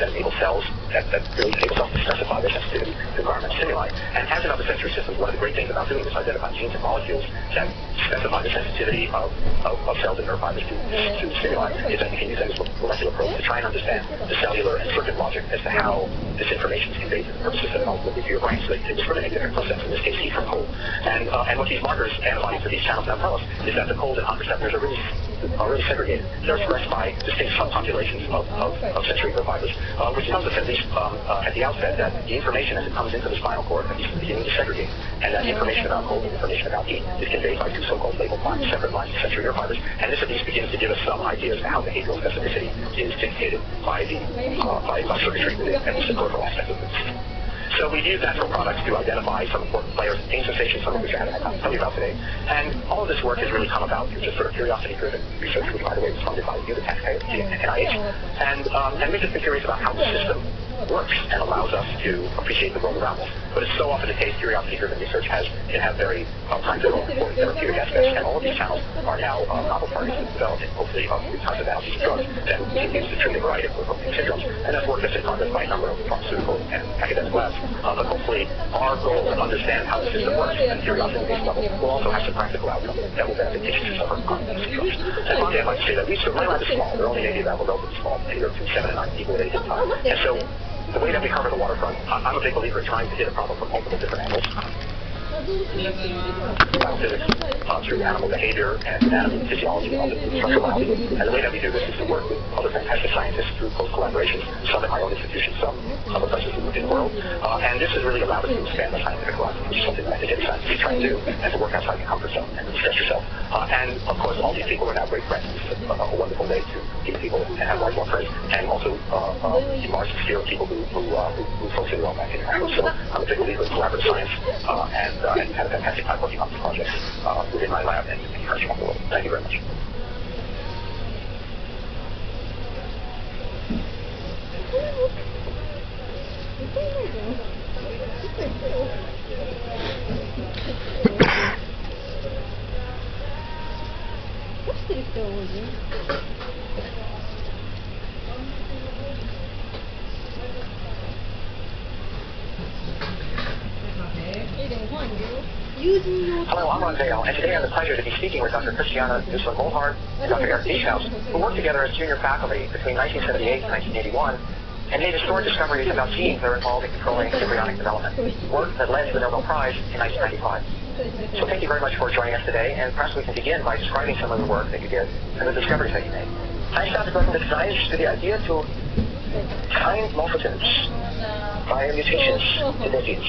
that enable cells, that really enable cells to specify their sensitivity to environmental stimuli. And as in other sensory systems, one of the great things about doing this, identifying genes and molecules that specify the sensitivity of cells and nerve fibers to stimuli, is that you can use that as a molecular approach to try and understand the cellular and circuit logic as to how this information is conveyed to the nervous system and ultimately to your brain, so that you can discriminate different processes, in this case heat from cold. And what these markers, antibodies to these channels now tell us, is that the cold and hot receptors are really segregated. They're expressed by distinct subpopulations of sensory nerve fibers, which tells us at least at the outset that the information as it comes into the spinal cord at least beginning to segregate, and that information about cold and information about heat is conveyed by two so-called labeled lines, separate lines of sensory nerve fibers. And this at least begins to give us some ideas of how behavioral specificity is dictated by circuitry within at least the peripheral aspect of the system. So we've used natural products to identify some important players in pain sensation, some of which I haven't tell you about today. And all of this work has really come about through just sort of curiosity-driven research, which, by the way, was funded by the taxpayer at NIH. And we've just been curious about how the system works and allows us to appreciate the world around us. But it's so often the case, curiosity-driven research can have very practical, important therapeutic aspects, and all of these channels are now novel targets to develop, and hopefully new types of analyses of drugs that we can use to treat a variety of pain syndromes. And that's work that's in progress by a number of pharmaceutical and academic labs. But hopefully our goal to understand how the system works at a curiosity-based level will also have some practical outcomes that will benefit patients who suffer from medicine drugs. And finally, I'd like to say that my lab is small. There are only maybe about relatively small, anywhere between 7 and 9 people at any given time. And so the way that we cover the waterfront, I'm a big believer in trying to hit a problem from multiple different angles. Biophysics, through animal behavior and anatomy and physiology and structural biology. And the way that we do this is to work with other fantastic scientists through close collaborations, some at my own institution, some other places within the world. And this has really allowed us to expand the scientific horizon, which is something that I think every scientist is trying to do, and to work outside your comfort zone and to stretch yourself. And of course, all these people are now great friends. This is a wonderful way to meet people and have lifelong friends, and also enlarge the sphere of people who folks in the world back in America. So I'm a big believer in collaborative science, and had a fantastic time working on these projects within my lab and across the world. Thank you very much. Hello, I'm Ron Vale, and today I have the pleasure to be speaking with Dr. Christiana Nussler-Mohlhard and Dr. Eric Dieshaus, who worked together as junior faculty between 1978 and 1981, and made historic discoveries about genes that are involved in controlling embryonic development, work that led to the Nobel Prize in 1995. So thank you very much for joining us today, and perhaps we can begin by describing some of the work that you did and the discoveries that you made. I started working with science with the idea to find morphogens via mutations in their genes.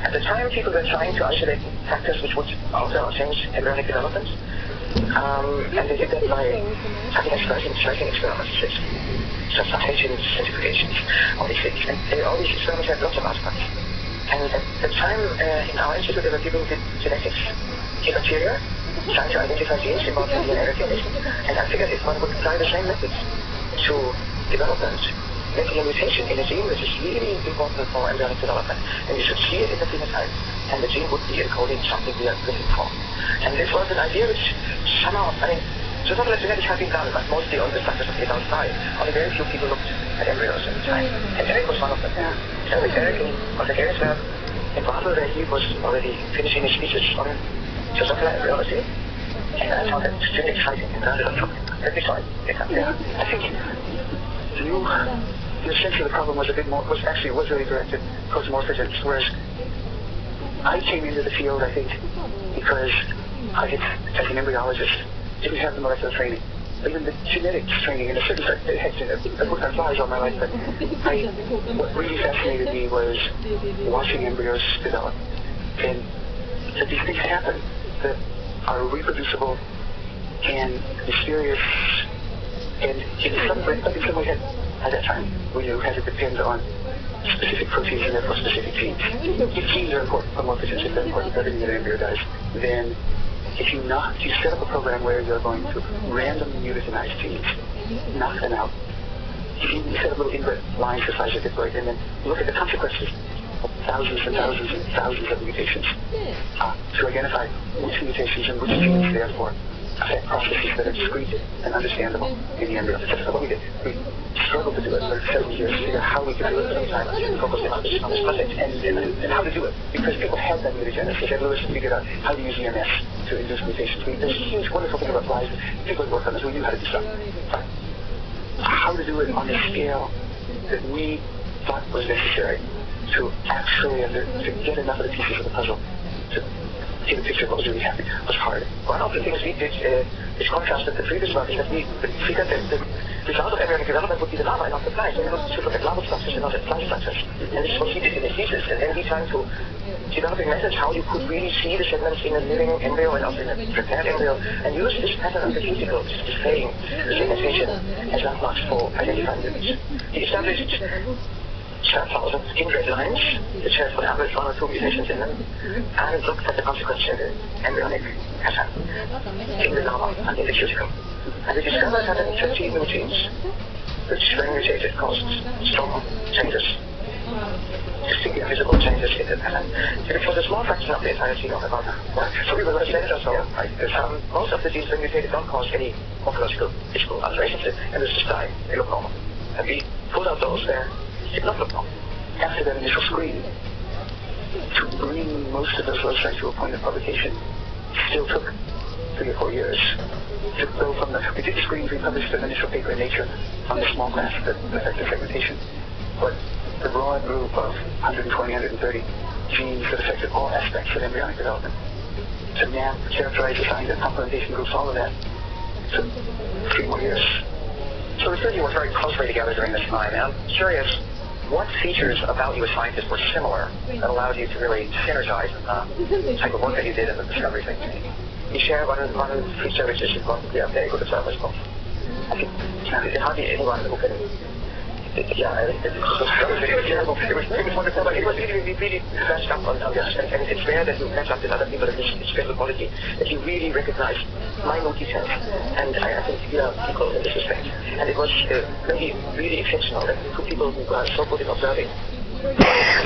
At the time, people were trying to isolate factors which would alter or change embryonic development, and they did that by striking experiments, substitutions, centrifugations, all these things. And all these experiments had lots of artifacts. And at the time, in our institute, they were giving genetics in bacteria, trying to identify genes involved in DNA recognition. And I figured if one would apply the same methods to development, making a mutation in a gene which is really important for embryonic development, and you should see it in the phenotype, and the gene would be encoding something we are looking for. And this was an idea which somehow, so not that genetics have been done, but mostly on the structures of adult die. Only very few people looked at embryos at the time. And Eric was one of them. So with Eric in Dr. Eric's lab in Basel, where he was already finishing his thesis on Drosophila embryology, and I found that extremely exciting and learned a lot from him. Very sorry. I think your sense of the problem was a bit more, was really directed towards morphogens, whereas I came into the field, I think, because I had, as an embryologist, didn't have the molecular training, even the genetics training in a certain sense. I've worked on flies all my life, but what really fascinated me was watching embryos develop, and that these things happen that are reproducible and mysterious, and in some way at that time, we knew had to depend on specific proteins and therefore specific genes. If genes are important for morphogens, if they're important for everything that an embryo does, then if you set up a program where you're going to randomly mutagenize genes, knock them out, you set up little inbred lines the size of diploid, and then look at the consequences of thousands and thousands and thousands of mutations to identify which mutations and which genes therefore affect processes that are discrete and understandable in the embryo. That's what we did. We struggled to do it for 70 years to figure out how we could do it at the time, focusing on this concept and how to do it. Because people had that mutagenesis. Ed Lewis figured out how to use EMS to induce mutations. There's a huge, wonderful thing about flies. People had worked on this. We knew how to do stuff. But how to do it on the scale that we thought was necessary to actually to get enough of the pieces of the puzzle to see the picture of what was really happening was hard. One of the things we did is contrast with the previous one, is that we figured that the result of embryonic development would be the larva and not the fly. So we should look at larval structures and not at fly structures. And this is what he did in his thesis. And then we tried to developing methods how you could really see the segments in a living embryo and also in a prepared embryo, and use this pattern of the cuticles displaying the segmentation as landmarks for identifying mutants. He established 12,000 skin red lines, which have on average 1 or 2 mutations in them, and looked at the consequences in the embryonic pattern, in the larva and in the cuticle. And we discovered 150 mutations, which when mutated caused strong changes, distinctly visible changes in the pattern. So it was a small fraction of the entire genome about that. So we were limited or so, because most of the genes when mutated don't cause any morphological physical alterations, and this just die, they look normal. And we pulled out those there. It not look normal. After that initial screen, to bring most of those loci to a point of publication still took 3 or 4 years. To go from we did the screen, we published an initial paper in Nature on the small class that affected segmentation, but the broad group of 120, 130 genes that affected all aspects of embryonic development. To map, characterize, assign the complementation groups, all of that took 3 more years. So the 3 of you worked very closely together during this time, and I'm curious, what features about you as scientists were similar that allowed you to really synergize the type of work that you did in the discovery thing? You share one of the features which is very good service. I think it's hardly anyone who can. Yeah, it was wonderful, but it was really matched up on the aspect, and it's rare that you match up with other people in this special quality, that you really recognize minute details, and I think we are equal in this respect. And it was really exceptional that 2 people who are so good in observing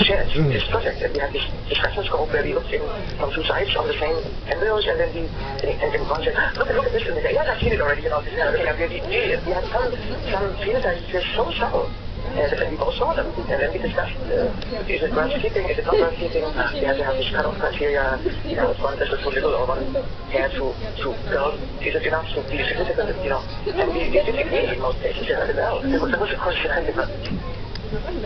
shared this project, and we had this reference group where we looked in from 2 sides on the same embryos, and then one said, look at this, and they said, yes, I've seen it already, this kind of thing, and we had some phenotypes which were so subtle, and we both saw them, and then we discussed, is it worth keeping, is it not worth keeping, we had to have this cutoff criteria, if one is too little or one hair too girl, is it enough to be significant, and we did agree in most cases, very well. There was of course a kind of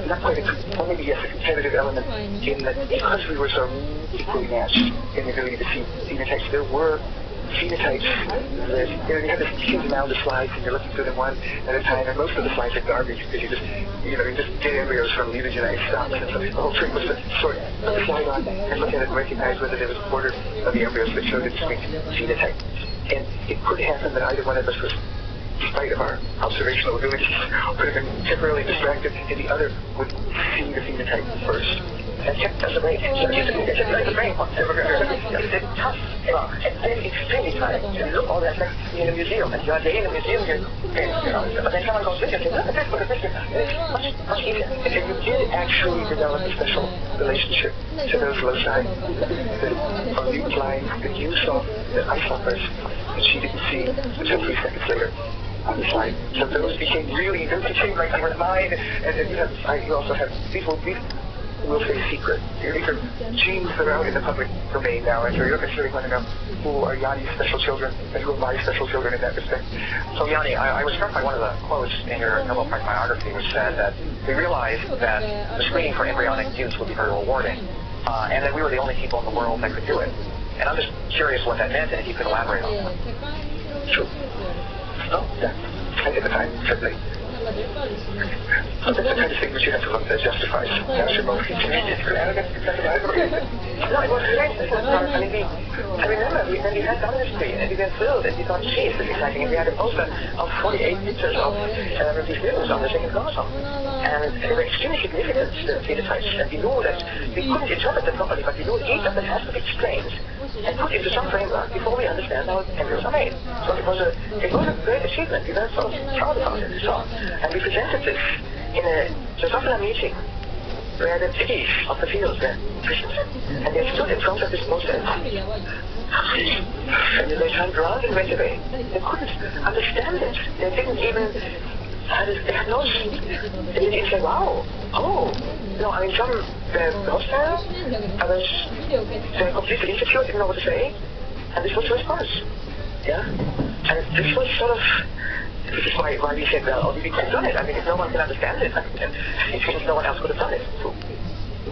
not quite maybe yes, a competitive element in that because we were so equally matched in the ability to see phenotypes, there were phenotypes that, you have this huge amount of slides and you're looking through them one at a time, and most of the slides are garbage because you just get embryos from mutagenized stocks, and so the whole trick was to sort the slide on and look at it and recognize whether there was a quarter of the embryos that showed a distinct phenotype. And it could happen that either one of us was, despite of our observational abilities, would have been temporarily distracted, and the other would see the phenotype first. And kept us awake. So it's a brain part. It's tough, and extremely tiring to look all that like in a museum, and you're in a museum, but then someone goes with you and says, look at this, it's much easier. And you did actually develop a special relationship to those loci that are new lines that you saw, that I saw first, that she didn't see until 3 seconds later on the slide. So those became like they were mine, and then you also have these will say secret. These are genes that are out in the public domain now, and so you don't necessarily want to know who are Yanni's special children and who are my special children in that respect. So Yanni, I was struck by one of the quotes in your Nobel Prize biography, which said that we realized that the screening for embryonic use would be very rewarding, and that we were the only people in the world that could do it. And I'm just curious what that meant, and if you could elaborate on that. Sure. Oh, yeah. I did the time, certainly. That's the kind of thing which you have to look that justifies. Your most convenient for arrogance, no, it was great. I remember when we had done this screen, and we were thrilled, and we thought, geez, this is exciting, and we had a poster of 48 pictures of these mutants on the second chromosome. And they were extremely significant, the phenotypes, and we knew that we couldn't interpret them properly, but we knew each of them has to be explained and put into some framework before we understand how embryos are made. So it was a great achievement. We were so proud about it. And we presented this in a Drosophila meeting where the cities of the field were present. And they stood in front of this poster And then they turned around and went away. They couldn't understand it. They didn't even, they had no, they didn't even say, wow, oh. No, I mean, some were hostile, others were completely insecure, didn't know what to say, and this was the response. Yeah? And this was sort of, this is why we said, well, only we could have done it. I mean, if no one can understand it, it seems no one else could have done it.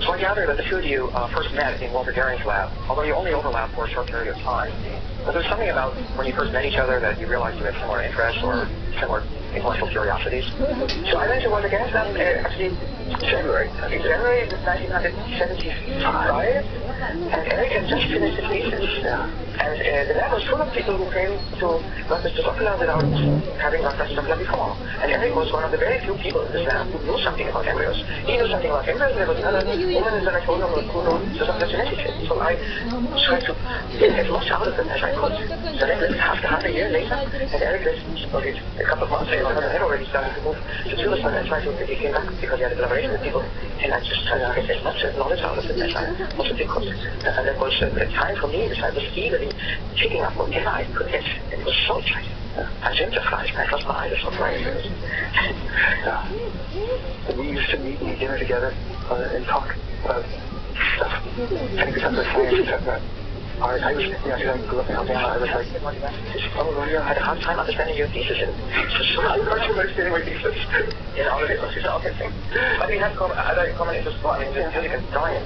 So I gather that the two of you first met in Walter Daring's lab, although you only overlapped for a short period of time. But there's something about when you first met each other that you realized you had similar interests or similar intellectual curiosities. So I went to Walter Daring's lab actually January 1975, and Eric had just finished his thesis. And the lab was full of people who came to work with Drosophila without having worked with Drosophila before. And Eric was one of the very few people in this lab who knew something about embryos. He knew something about embryos, and there was another woman in the laboratorium who knew Drosophila genetically. So I tried to get as much out of them as I could. So then half a year later, and Eric lived a couple of months later, I had already started to move to Sulisman and tried to, he came back because he had a collaboration with people, and I just tried to get as much knowledge out of it as I possibly could. And that was a time for me, which I was eagerly picking up whatever I could get. It was so exciting. I gentrified. I lost my eyes for 5 years. We used to meet and eat dinner together and talk about stuff. And we talked about science and talk about art. I was, I grew up in Alabama. I was like, I had a hard time understanding your thesis. And so hard to understanding my thesis. You know, it was just an awkward thing. But we had other common interests. I mean, music and drawing.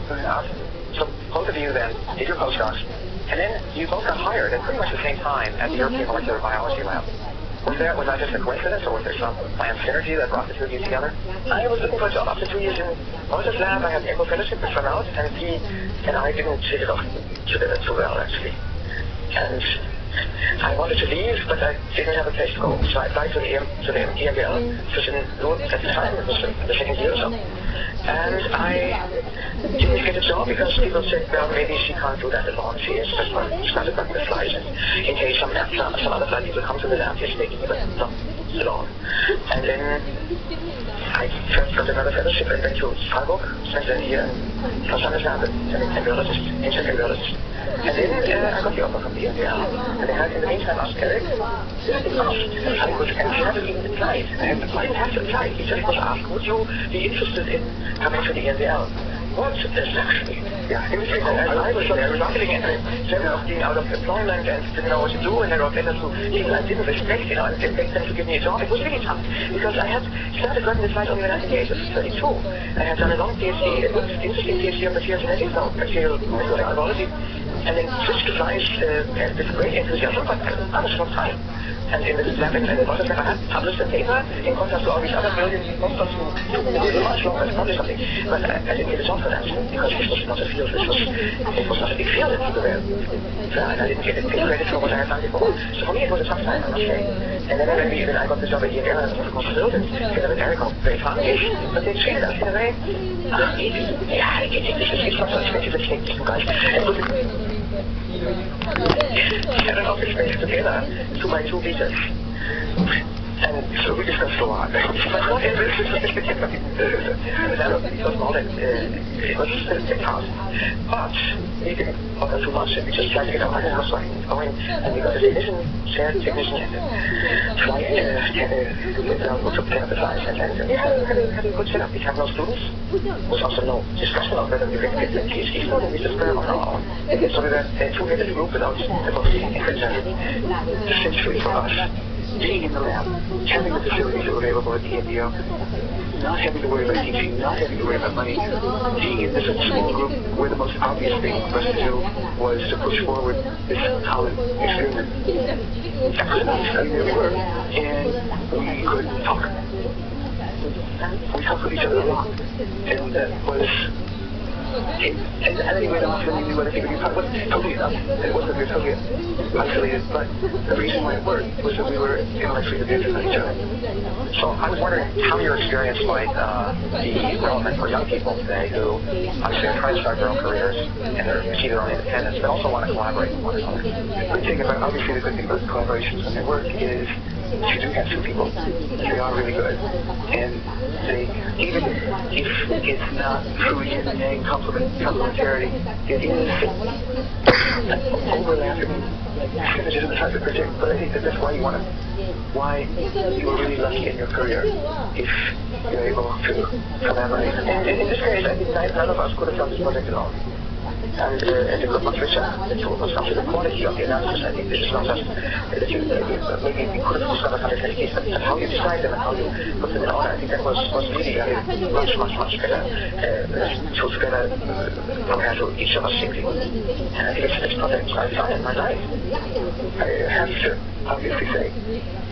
So both of you then did your postdocs. And then you both got hired at pretty much the same time at the European Molecular Biology Lab. Was that just a coincidence, or was there some planned synergy that brought the two of you together? I was looking for a job after 2 years in Moses' lab. I had an ECHO fellowship with Renaud, and he and I didn't hit it off together too well, actually. And I wanted to leave, but I didn't have a place to go, so I applied to the EMBL, which was in Lund at the time. It was the second year or so. And I didn't get a job because people said, well, maybe she can't do that alone. She is just started back the slides, and in case some other flight people come to the lab, yes, maybe, but not alone. And then I first got another fellowship and went to Freiburg, spent a year in Lausanne lab, embryologist, ancient embryologist. And then I got the offer from the EMBL. And they had in the meantime asked Eric, and he hadn't even applied. I didn't have to apply. He just was asked, would you be interested in coming to the EMBL? What is actually? Yeah, it was like, I was struggling and several of being out of employment and didn't know what to do, and I wrote letters to people I didn't respect, and didn't expect them to give me a job. It was really tough because I had started working this site only when I was at the age of 32. I had done a long PhD, a good, interesting PhD on material genetics, now material technology, and then switched to science with great enthusiasm, but I was short time. And in the lab and the process, I had published a paper in contrast to all these other brilliant postdocs who did much longer to publish something. But I didn't get a job for that because this was not a field. It was not a big field that people were. And I didn't get any credit for what I had done before. So for me, it was a tough time, I must say. And then when I got the job at EMBL, I was of course thrilled, and together with Eric, very fun-ish. But they treated us in a way, it's not so expensive, let's take these two guys. And an office space together, 2 by 2 meters. And so we discussed a lot. But not in this, it was more than, it was a big house. But we didn't bother too much, and we just tried to get our money going, and we got a technician, shared technician, and flight, to prepare the flights, and we had a good setup. We had no students. There was also no discussion of whether we could get the PhD student. We just were on our own. So we were a 2-headed group without essentially for us. Being in the lab, having the facilities available at the EMBL, not having to worry about teaching, not having to worry about money, being in this small group where the most obvious thing for us to do was to push forward this common experiment. And there we were, and we could talk. We talked with each other a lot, and that was... And anyway, often we knew what I think we talked about. Totally enough. It wasn't we were totally isolated, but the reason why it worked was that we were intellectually dependent on each other. So I was wondering how your experience might be relevant for young people today who obviously are trying to start their own careers and achieve their own independence, but also want to collaborate with one another. The thing about, obviously the good thing about collaborations when they work is if you do have two people, they are really good. And they, even if it's not true yin and yang complementarity, it is overlapping synergism is hard to predict, but I think that's why you are really lucky in your career if you're able to collaborate. And in this case, I think none of us could have done this project alone. And it got much richer. It was down to the quality of the analysis. I think this is not just that you maybe we could have discovered other techniques, but how you decide them and how you put them in order, I think that was really much better together compared to each of us singly. And I think it's this project I found in my life. I have to obviously say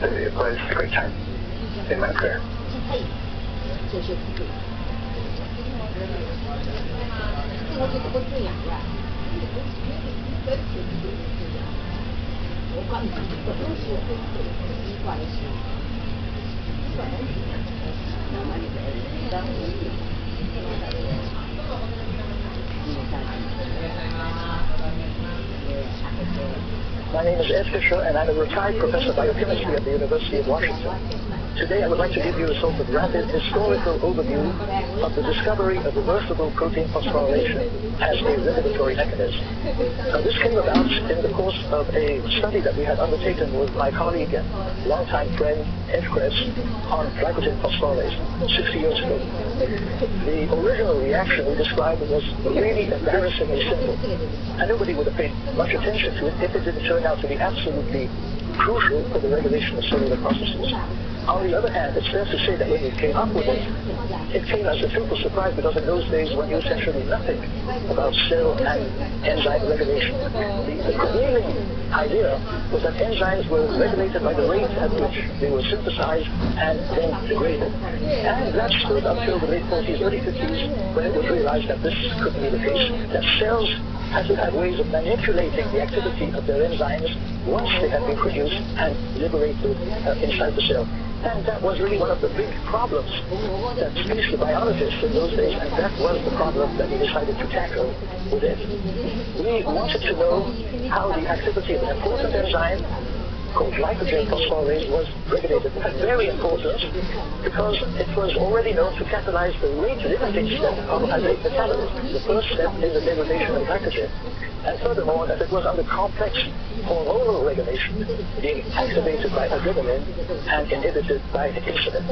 that it was a great time in my career. My name is Ed Fisher, and I'm a retired professor of biochemistry at the University of Washington. Today I would like to give you a sort of rapid historical overview of the discovery of reversible protein phosphorylation as a regulatory mechanism. Now, this came about in the course of a study that we had undertaken with my colleague and longtime friend Ed Kress on glycogen phosphorylase 60 years ago. The original reaction we described was really embarrassingly simple, and nobody would have paid much attention to it if it didn't turn out to be absolutely crucial for the regulation of cellular processes. On the other hand, it's fair to say that when we came up with it, it came as a total surprise because in those days one knew essentially nothing about cell and enzyme regulation. The prevailing idea was that enzymes were regulated by the rate at which they were synthesized and then degraded. And that stood until the late 40s, early 50s, when it was realized that this couldn't be the case, that cells had to have ways of manipulating the activity of their enzymes once they had been produced and liberated inside the cell. And that was really one of the big problems that species biologists in those days, and that was the problem that we decided to tackle with it. We wanted to know how the activity of an important enzyme called glycogen phosphorylase was regulated. And very important because it was already known to catalyze the rate-limiting step of carbohydrate metabolism, the first step in the degradation of glycogen. And furthermore, that it was under complex hormonal regulation, being activated by adrenaline and inhibited by insulin.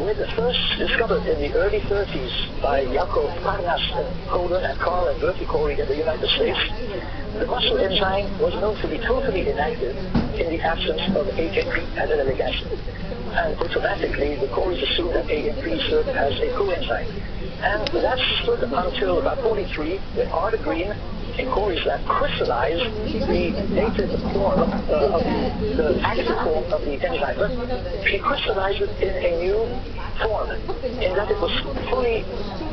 When first discovered in the early 30s by Yakov Parnas and Colan and Carl and Bertie Corey in the United States, the muscle enzyme was known to be totally inactive in the absence of AMP, adenylate acid. And automatically, the Coreys assumed that AMP served as a coenzyme. And that stood until about 43, when Arthur Green in Corey's lab crystallized the native form of the active form of the enzyme. But she crystallized it in a new form, in that it was fully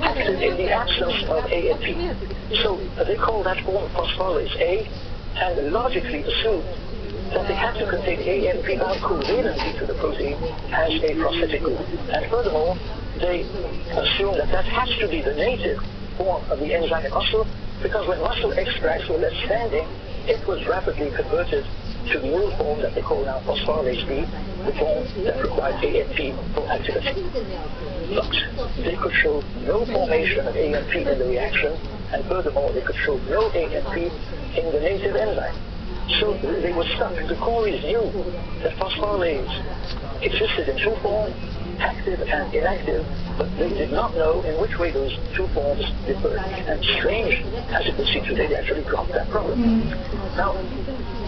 active in the absence of AMP. So they call that form phosphorylase A, and logically assumed that they had to contain AMP bound covalently to the protein as a prosthetic group. And furthermore, they assume that that has to be the native form of the enzyme in muscle, because when muscle extracts were left standing, it was rapidly converted to the new form that they call now phosphorylase B, the form that required AMP for activity. But they could show no formation of AMP in the reaction, and furthermore, they could show no AMP in the native enzyme. So they were stuck. The Coreys knew that phosphorylase existed in two forms, active and inactive, but they did not know in which way those two forms differed. And strange as it would seem today, they actually dropped that problem. Now,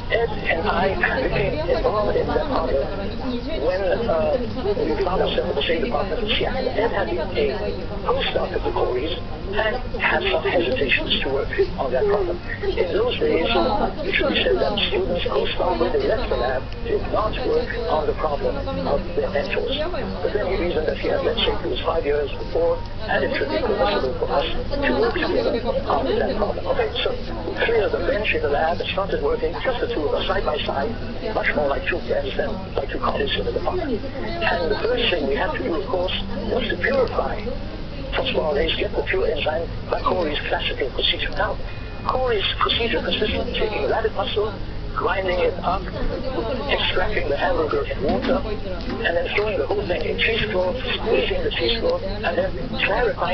Ed and I became involved in that problem when we found ourselves in the same department in Seattle. Ed had been a postdoc at the Coreys and had some hesitations to work on that problem. In those days, it should be said that students postdoc when they left the lab did not work on the problem of their mentors. But then he reasoned that he had, let's say, it was 5 years before, and it should be permissible for us to work together on that problem. Okay, so we cleared the bench in the lab and started working, just the two of us, side by side, much more like two friends than like two colleagues in the department. And the first thing we had to do, of course, was to purify phosphorylase, get the pure enzyme by Corey's classical procedure. Now, Corey's procedure consisted of taking rabbit muscle, grinding it up, extracting the hamburger in water, and then throwing the whole thing in cheesecloth, squeezing the cheesecloth, and then clarifying